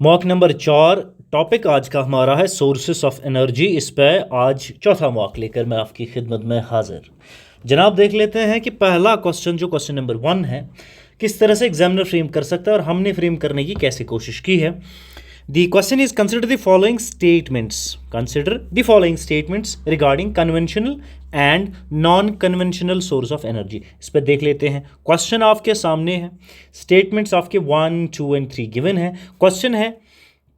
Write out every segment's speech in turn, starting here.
Mock number 4 topic आज का हमारा है सोर्सेस ऑफ एनर्जी। इस पर आज चौथा मॉक लेकर मैं आपकी खिदमत में हाजिर। जनाब देख लेते हैं कि पहला क्वेश्चन जो क्वेश्चन नंबर 1 है किस तरह से एग्जामिनर फ्रेम कर सकता है और हमने फ्रेम करने की कैसे कोशिश की है। The question is consider the following statements. Consider the following statements regarding conventional and non-conventional source of energy. इस पर देख लेते हैं। क्वेश्चन आपके सामने है, स्टेटमेंट्स आपके 1, 2 एंड 3 गिवन है। क्वेश्चन है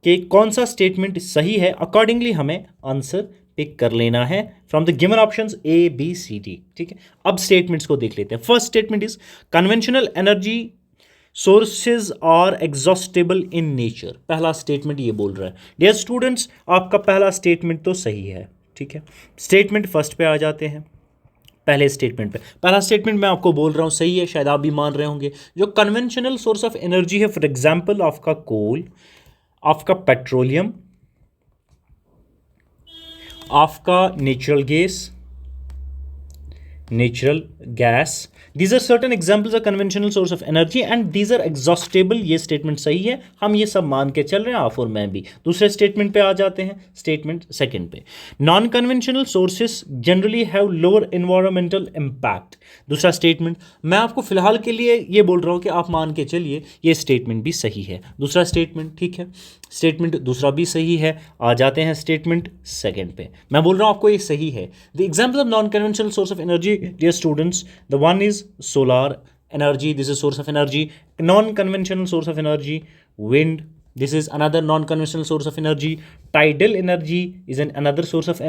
कि कौन सा स्टेटमेंट सही है, अकॉर्डिंगली हमें आंसर पिक कर लेना है from the given options A, B, C, D। ठीक है, अब स्टेटमेंट्स को देख लेते हैं। First statement is conventional energy sources are exhaustible in nature. पहला स्टेटमेंट ये बोल रहा है। डियर स्टूडेंट्स, आपका पहला स्टेटमेंट तो सही है। ठीक है, स्टेटमेंट फर्स्ट पे आ जाते हैं। पहले स्टेटमेंट पे पहला स्टेटमेंट मैं आपको बोल रहा हूँ सही है, शायद आप भी मान रहे होंगे। जो कन्वेंशनल सोर्स ऑफ एनर्जी है, फॉर एग्जाम्पल आपका कोल, आपका पेट्रोलियम, आपका natural gas, these are certain examples of conventional source of energy and these are exhaustible. ये स्टेटमेंट सही है, हम ये सब मान के चल रहे हैं, आप और मैं भी। दूसरे स्टेटमेंट पे आ जाते हैं, स्टेटमेंट सेकंड पे। Non conventional sources generally have lower environmental impact. दूसरा स्टेटमेंट मैं आपको फिलहाल के लिए ये बोल रहा हूँ कि आप मान के चलिए ये स्टेटमेंट भी सही है। दूसरा स्टेटमेंट ठीक है, स्टेटमेंट दूसरा भी सही है। आ जाते हैं स्टेटमेंट सेकंड पे, मैं बोल रहा हूँ आपको ये सही है। The example of non conventional source of energy, dear students, the one is solar energy, this is source of energy. Non-conventional source of energy, wind, this is another non-conventional source of energy. Tidal energy is another source of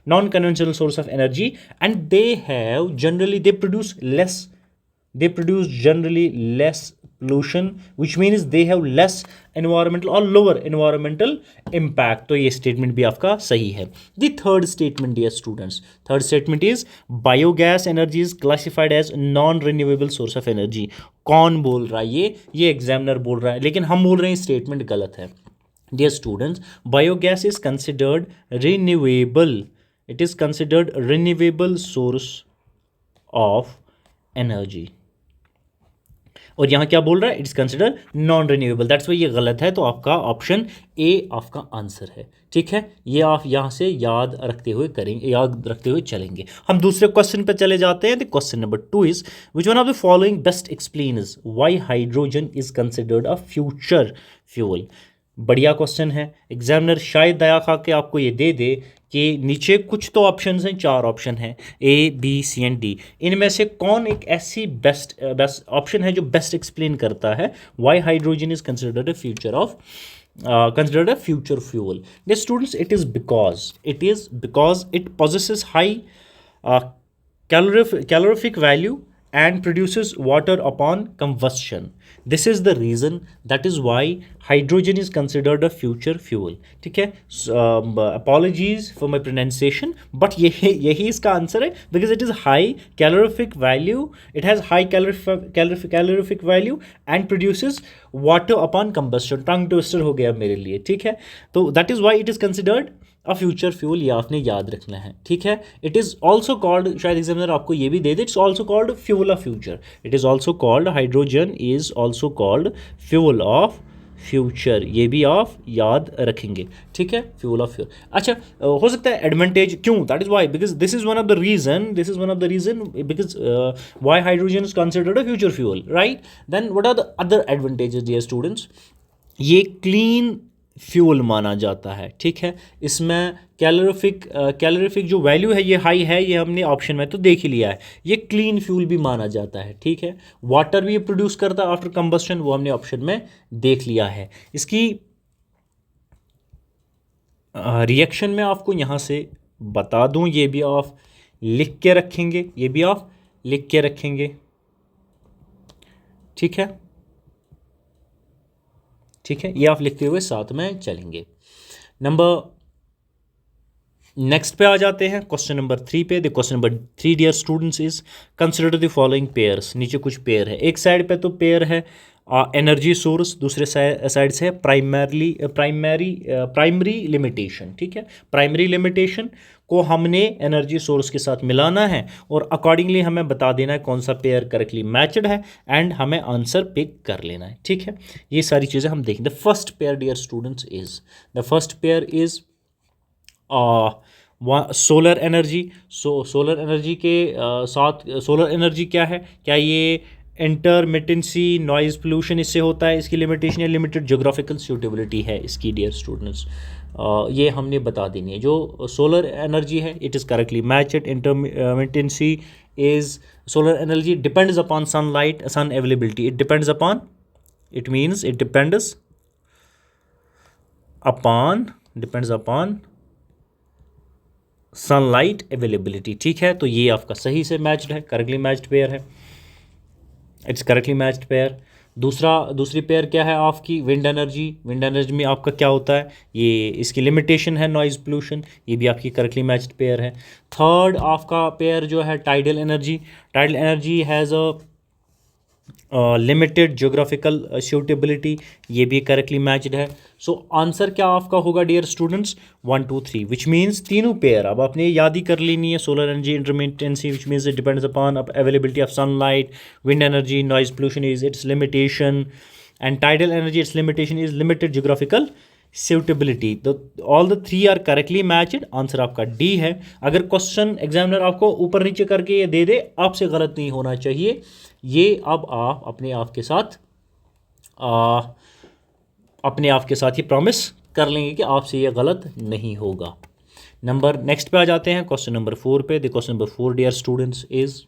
non-conventional source of energy, and they produce generally less pollution, which means they have less environmental or lower environmental impact। तो ये statement भी आपका सही है। The third statement, dear students, third statement is biogas energy is classified as non renewable source of energy. कौन बोल रहा है ये एग्जामिनर बोल रहा है, लेकिन हम बोल रहे हैं स्टेटमेंट गलत है। Dear students, biogas is considered renewable, it is considered renewable source of energy. और यहाँ क्या बोल रहा है, it's consider non renewable, that's why ये गलत है। तो आपका ऑप्शन ए आपका आंसर है। ठीक है, ये आप यहाँ से याद रखते हुए चलेंगे। हम दूसरे क्वेश्चन पे चले जाते हैं। Question number 2 is which one of the following best explains why hydrogen is considered a future fuel. बढ़िया क्वेश्चन है, एग्जामिनर शायद दया खा के आपको ये दे दे कि नीचे कुछ तो ऑप्शन हैं, 4 ऑप्शन हैं, A, B, C and D। इनमें से कौन एक ऐसी बेस्ट ऑप्शन है जो बेस्ट एक्सप्लेन करता है why hydrogen is considered a future fuel. Dear students, it is because it possesses high calorific value and produces water upon combustion. This is the reason, that is why hydrogen is considered a future fuel। ठीक है, apologies for my pronunciation, but यही इसका answer है, because it is high calorific value, it has high calorific value and produces water upon combustion। Tongue twister हो गया मेरे लिए। ठीक है, तो that is why it is considered a future fuel, ये आपने याद रखना है। ठीक है, इट इज़ ऑल्सो कॉल्ड, शायद एग्जामिनर आपको ये भी दे दे, it's also called fuel of future. It is also called, hydrogen is also called fuel of future, ये भी आप याद रखेंगे। ठीक है, फ्यूल ऑफ फ्यूल। अच्छा, हो सकता है एडवांटेज, क्यों, that is why, because this is one of the reason because why hydrogen is considered a future fuel, right. Then what are the other advantages, dear students, ये clean fuel माना जाता है। ठीक है, इसमें कैलोरीफिक जो value है ये हाई है, ये हमने ऑप्शन में तो देख ही लिया है। ये क्लीन फ्यूल भी माना जाता है। ठीक है, वाटर भी ये प्रोड्यूस करता है आफ्टर कंबस्शन, वो हमने ऑप्शन में देख लिया है। इसकी रिएक्शन में आपको यहाँ से बता दूँ, ये भी आप लिख के रखेंगे, ठीक है, ये आप लिखते हुए साथ में चलेंगे। नेक्स्ट पे आ जाते हैं, क्वेश्चन नंबर 3 पे। Question number 3, dear students, is consider the following pairs. नीचे कुछ पेयर है, एक साइड पे तो पेयर है एनर्जी सोर्स, दूसरे साइड से है प्राइमरी लिमिटेशन। ठीक है, प्राइमरी लिमिटेशन को हमने एनर्जी सोर्स के साथ मिलाना है और अकॉर्डिंगली हमें बता देना है कौन सा पेयर करेक्टली मैच्ड है एंड हमें आंसर पिक कर लेना है, ठीक है। ये सारी चीज़ें हम देखें। The first pair dear students is, the first pair is solar energy. Solar energy के साथ सोलर एनर्जी क्या है, क्या ये इंटरमिटेंसी नॉइज़ पोल्यूशन इससे होता है, इसकी लिमिटेशन या लिमिटेड जोग्राफिकल सूटेबिलिटी है इसकी डियर स्टूडेंट्स, ये हमने बता देनी है। जो सोलर एनर्जी है it is correctly matched. Intermittency is, solar energy depends upon sunlight sun availability, it depends upon, it means it depends upon sunlight availability, ठीक है। तो ये आपका सही से मैच्ड है, करेक्टली मैच्ड पेयर है, इट्स करेक्टली मैच्ड पेयर। दूसरी पेयर क्या है आपकी, विंड एनर्जी। विंड एनर्जी में आपका क्या होता है, ये इसकी लिमिटेशन है नॉइज़ पोल्यूशन, ये भी आपकी करेक्टली मैच्ड पेयर है। थर्ड आपका पेयर जो है tidal energy. Tidal energy has a limited geographical suitability, ये भी करेक्टली मैच्ड है। सो आंसर क्या आपका होगा डियर स्टूडेंट्स, 1 2 3, विच मीन्स तीनों पेयर अब आपने याद ही कर लेनी है। Solar energy intermittency which means it depends upon availability of sunlight, wind energy noise pollution is its limitation, and tidal energy its limitation is limited geographical suitability. तो all the three are correctly matched, answer आपका D है। अगर question examiner आपको ऊपर नीचे करके ये दे दे, आपसे गलत नहीं होना चाहिए। ये अब आप अपने आप के साथ ही प्रॉमिस कर लेंगे कि आपसे ये गलत नहीं होगा। नेक्स्ट पे आ जाते हैं, क्वेश्चन नंबर 4 पे। The question number 4 dear students is,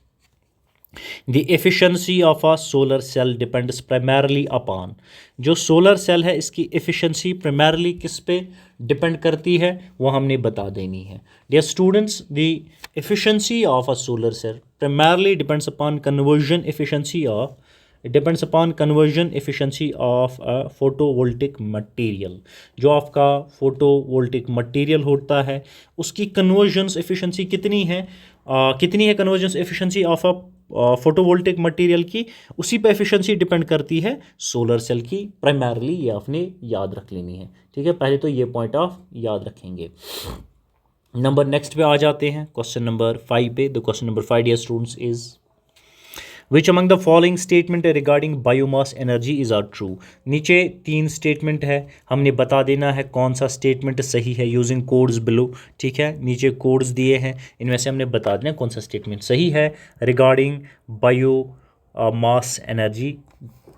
the efficiency of a solar cell depends primarily upon. जो सोलर सेल है इसकी एफिशिएंसी प्राइमरली किस पे डिपेंड करती है, वो हमने बता देनी है। Dear students, the efficiency of a solar cell primarily depends upon conversion efficiency of, it depends upon conversion efficiency of a photovoltaic material। जो आपका फोटोवोल्टिक मटेरियल होता है उसकी कन्वर्जन्स एफिशिएंसी कितनी है, convergence efficiency of a photovoltaic material की, उसी पे एफिशिएंसी डिपेंड करती है सोलर सेल की प्राइमरली। ये आपने याद रख लेनी है, ठीक है। पहले तो ये पॉइंट ऑफ याद रखेंगे। नेक्स्ट पे आ जाते हैं क्वेश्चन नंबर 5 पे। The question number 5 dear students is, which among the following statement regarding biomass energy is are true. नीचे 3 स्टेटमेंट है, हमने बता देना है कौन सा स्टेटमेंट सही है यूजिंग कोड्स बिलो, ठीक है। नीचे कोड्स दिए हैं, इनमें से हमने बता देना कौन सा स्टेटमेंट सही है रिगार्डिंग बायो मास एनर्जी।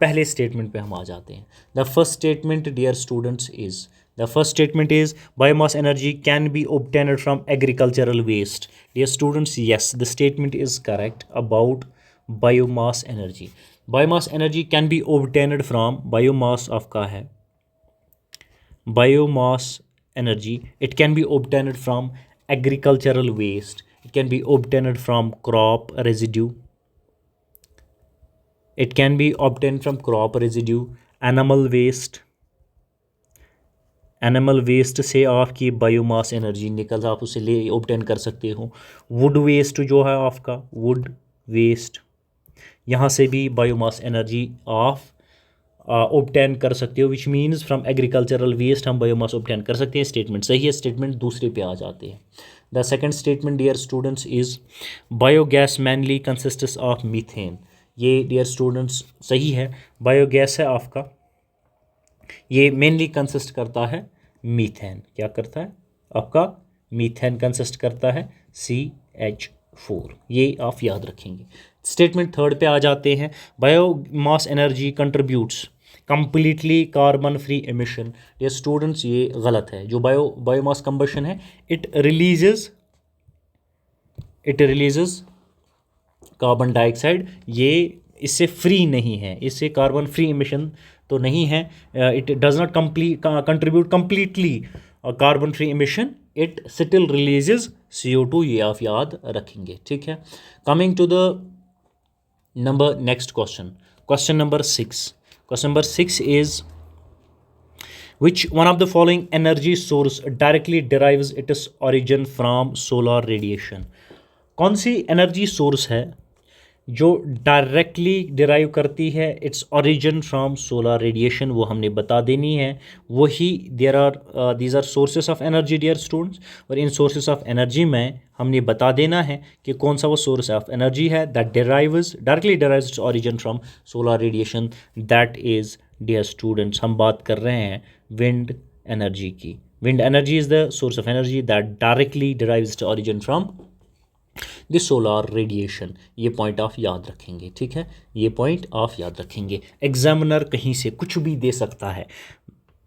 पहले स्टेटमेंट पे हम आ जाते हैं। The first statement dear students is, the first statement is biomass energy can be obtained from agricultural waste। dear students, yes, the statement is correct about biomass energy। biomass energy can be obtained from, biomass आपका है biomass energy, it can be obtained from agricultural waste, it can be obtained from crop residue, it can be obtained from crop residue, animal waste, animal waste से आपकी biomass energy निकल, आप उसे ले obtain कर सकते हो। वुड वेस्ट जो है आपका, वुड वेस्ट, यहाँ से भी बायोमास एनर्जी आप ऑब्टेन कर सकते हो, which means from agricultural waste हम बायोमास ऑब्टेन कर सकते हैं। स्टेटमेंट सही है। स्टेटमेंट दूसरे पे आ जाते हैं। The second statement dear students is, biogas mainly consists of methane. ये डियर स्टूडेंट्स सही है। बायोगैस है आपका, ये मेनली कंसिस्ट करता है मीथेन। क्या करता है आपका, मीथेन कंसिस्ट करता है CH4, ये आप याद रखेंगे। स्टेटमेंट थर्ड पे आ जाते हैं। Biomass energy contributes completely carbon free emission. ये स्टूडेंट्स ये गलत है। जो बायोमास कंबशन है इट रिलीजेस कार्बन डाइऑक्साइड, ये इससे फ्री नहीं है, इससे कार्बन फ्री एमिशन तो नहीं है। It does not contribute completely carbon free emission, it still releases CO2, ये आप याद रखेंगे, ठीक है। Coming to the next question number 6। Question number 6 is, which one of the following energy source directly derives its origin from solar radiation। कौन सी energy source है जो directly derive करती है its origin from solar radiation, वो हमने बता देनी है। वही these are sources of energy dear students, और इन सोर्सेस ऑफ एनर्जी में हमने बता देना है कि कौन सा वो सोर्स ऑफ एनर्जी है that directly derives its origin from solar radiation, that is dear students हम बात कर रहे हैं विंड एनर्जी की। Wind energy is the source of energy that directly derives its origin from the solar radiation. ये point आप याद रखेंगे, ठीक है, ये पॉइंट आप याद रखेंगे। एग्जामिनर कहीं से कुछ भी दे सकता है।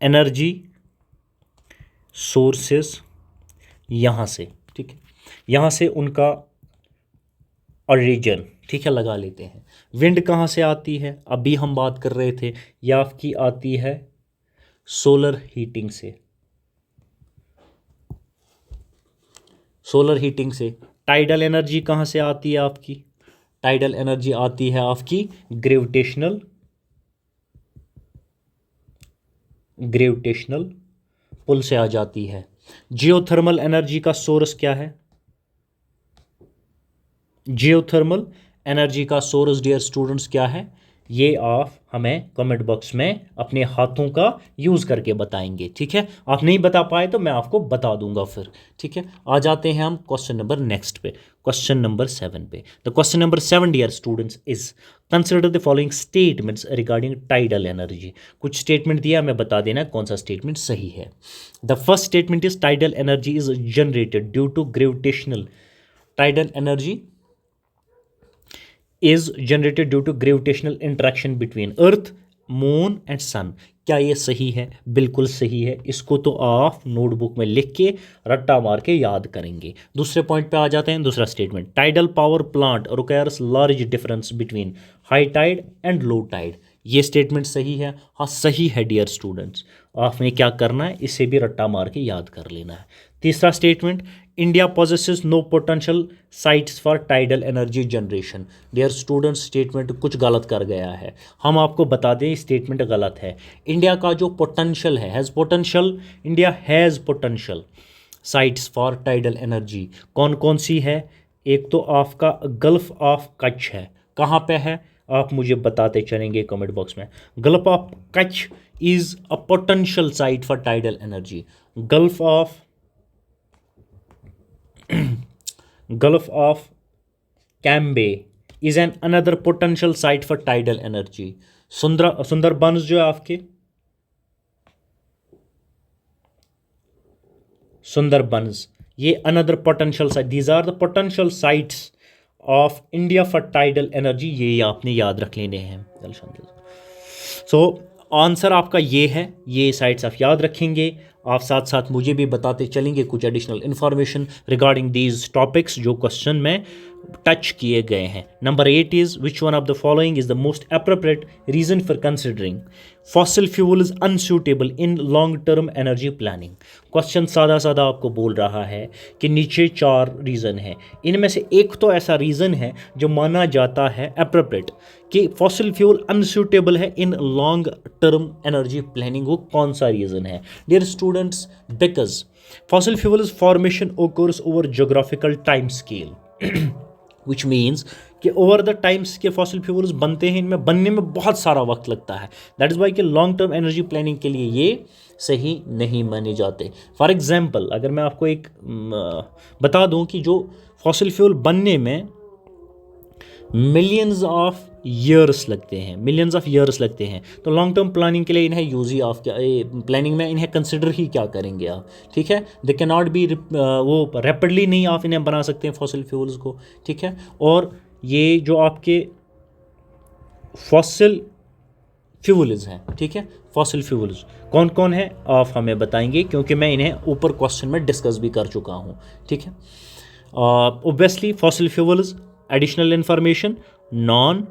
एनर्जी सोर्सेस यहाँ से, ठीक है, यहाँ से उनका ओरिजिन, ठीक है, लगा लेते हैं। विंड कहाँ से आती है, अभी हम बात कर रहे थे, यह आपकी आती है सोलर हीटिंग से, सोलर हीटिंग से। टाइडल एनर्जी कहाँ से आती है आपकी, टाइडल एनर्जी आती है आपकी ग्रेविटेशनल पुल से आ जाती है। जियोथर्मल एनर्जी का सोर्स क्या है, जियोथर्मल एनर्जी का सोर्स डियर स्टूडेंट्स क्या है, ये आप हमें कमेंट बॉक्स में अपने हाथों का यूज़ करके बताएंगे, ठीक है। आप नहीं बता पाए तो मैं आपको बता दूंगा फिर, ठीक है। आ जाते हैं हम क्वेश्चन नंबर नेक्स्ट पे, क्वेश्चन नंबर 7 पे। The question number 7 dear students is consider the following statements regarding tidal energy. कुछ स्टेटमेंट दिया, हमें बता देना कौन सा स्टेटमेंट सही है। The first statement is tidal energy is generated due to gravitational, tidal energy is generated due to gravitational interaction between earth, moon and sun. क्या ये सही है, बिल्कुल सही है। इसको तो आप नोटबुक में लिख के रट्टा मार के याद करेंगे। दूसरे पॉइंट पे आ जाते हैं, दूसरा statement, tidal power plant requires large difference between high tide and low tide. ये स्टेटमेंट सही है, हाँ सही है डियर स्टूडेंट्स। आपने क्या करना है, इसे भी रट्टा मार के याद कर लेना है। तीसरा statement, India possesses no potential sites for tidal energy generation. Dear students statement कुछ गलत कर गया है, हम आपको बता दें स्टेटमेंट गलत है। इंडिया का जो पोटेंशियल है, has potential, India has potential sites for tidal energy. कौन कौन सी है, एक तो आपका गल्फ ऑफ कच्छ है, कहाँ पे है आप मुझे बताते चलेंगे कमेंट बॉक्स में। Gulf of Kutch is a potential site for tidal energy. Gulf of Cambay is an another potential site for tidal energy. Sundarbans जो है आपके, सुंदरबंस, ये another potential site, these are the potential sites of India for tidal energy. ये आपने याद रख लेने हैं। सो आंसर आपका ये है, ये साइट्स आप याद रखेंगे। आप साथ साथ मुझे भी बताते चलेंगे कुछ additional information regarding these topics जो क्वेश्चन में टच किए गए हैं। Number 8 is which one of the following is the most appropriate reason for considering fossil fuel is unsuitable in long term energy planning. Question सादा सादा आपको बोल रहा है कि नीचे 4 रीज़न है, इनमें से एक तो ऐसा रीज़न है जो माना जाता है अप्रोप्रिएट कि फॉसिल फ्यूल अनसूटेबल है in long term energy planning. वो कौन सा रीज़न है dear students, because fossil fuel formation occurs over geographical time scale, which means कि ओवर द टाइम्स के फॉसिल फ्यूल्स बनते हैं, इनमें बनने में बहुत सारा वक्त लगता है। दैट इज़ वाई कि लॉन्ग टर्म एनर्जी प्लानिंग के लिए ये सही नहीं माने जाते। फॉर एग्जांपल अगर मैं आपको एक बता दूं कि जो फॉसिल फ्यूल बनने में मिलियंस ऑफ ईयर्स लगते हैं, मिलियंस ऑफ ईयर्स लगते हैं, तो लॉन्ग टर्म प्लानिंग के लिए इन्हें यूज़ ही आप क्या प्लानिंग में इन्हें कंसिडर ही क्या करेंगे आप, ठीक है। दे कैन नॉट बी, वो रैपिडली नहीं आप इन्हें बना सकते हैं फॉसिल फ्यूल्स को, ठीक है। और ये जो आपके फॉसिल फ्यूल्स हैं, ठीक है, फॉसिल फ्यूल्स कौन कौन है आप हमें बताएंगे, क्योंकि मैं इन्हें ऊपर क्वेश्चन में डिस्कस भी कर चुका हूँ, ठीक है। Obviously fossil fuels, additional information, non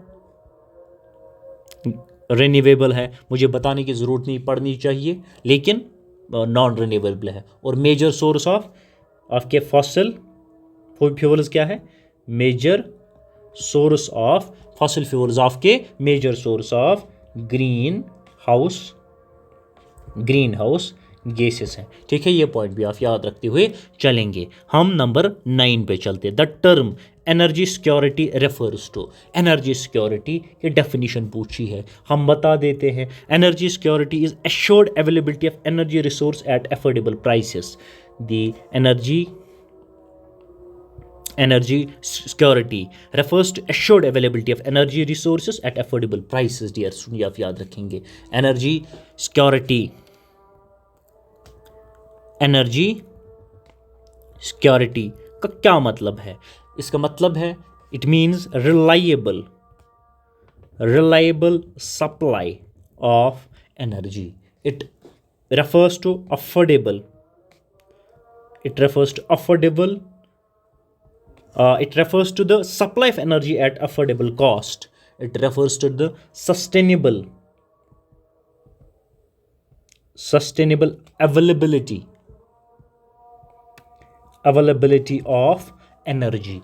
renewable है, मुझे बताने की ज़रूरत नहीं पड़नी चाहिए, लेकिन नॉन रिन्यूएबल है। और मेजर सोर्स ऑफ आपके फॉसिल फ्यूल्स क्या है, major source of fossil fuels आपके major source of green house gases हैं, ठीक है। ये पॉइंट भी आप याद रखते हुए चलेंगे। हम नंबर 9 पे चलते। The term energy security refers to, energy security की डेफिनेशन पूछी है, हम बता देते हैं। Energy security is assured availability of energy resource at affordable prices. The energy security refers to assured availability of energy resources at affordable prices। Dear सुनिए, आप याद रखेंगे। एनर्जी सिक्योरिटी, एनर्जी सिक्योरिटी का क्या मतलब है? इसका मतलब है it means reliable supply of energy. It refers to affordable, it refers to affordable, it refers to the supply of energy at affordable cost, it refers to the sustainable availability of energy.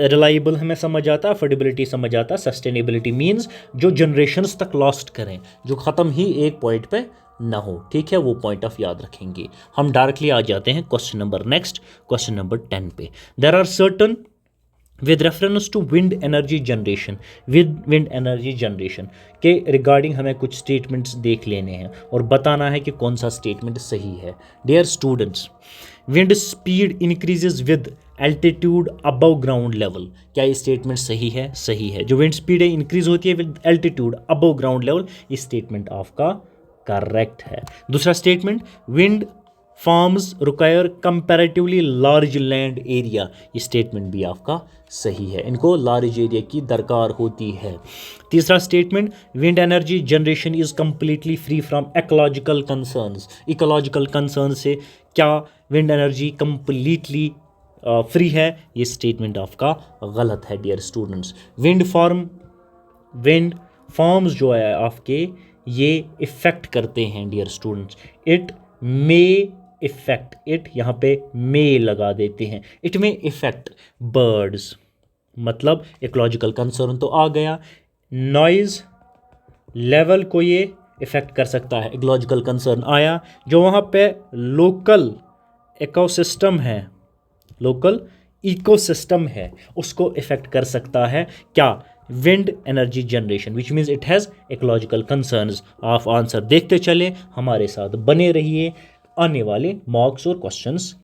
Reliable हमें समझ आता, affordability समझ आता, sustainability means जो generations तक lost करें, जो ख़त्म ही एक पॉइंट पे ना हो, ठीक है। वो पॉइंट ऑफ याद रखेंगे। हम डायरेक्टली आ जाते हैं question number next, question number 10 पे। There are certain with reference to wind energy generation, with wind energy generation के रिगार्डिंग हमें कुछ स्टेटमेंट्स देख लेने हैं और बताना है कि कौन सा स्टेटमेंट सही है। Dear students, wind speed increases with altitude above ground level. क्या ये स्टेटमेंट सही है? सही है। जो विंड स्पीड है इंक्रीज होती है with altitude above ground level, ये स्टेटमेंट आपका करेक्ट है। दूसरा statement, wind farms require comparatively large land area, ये स्टेटमेंट भी आपका सही है, इनको लार्ज एरिया की दरकार होती है। तीसरा statement, wind energy generation is completely free from ecological concerns. Ecological concern से क्या विंड एनर्जी कंप्लीटली फ्री है? ये स्टेटमेंट आपका गलत है डियर स्टूडेंट्स। विंड फार्म्स जो है आपके, ये इफेक्ट करते हैं dear students. It may effect, it यहाँ पे मे लगा देते हैं, इट मे इफेक्ट बर्ड्स, मतलब इकोलॉजिकल कंसर्न तो आ गया। नॉइज लेवल को ये इफेक्ट कर सकता है, इकोलॉजिकल कंसर्न आया। जो वहाँ पे लोकल इकोसिस्टम है उसको इफेक्ट कर सकता है। क्या? Wind energy generation, which means it has ecological concerns. आप आंसर देखते चले, हमारे साथ बने रहिए, आने वाले मॉक्स और क्वेश्चंस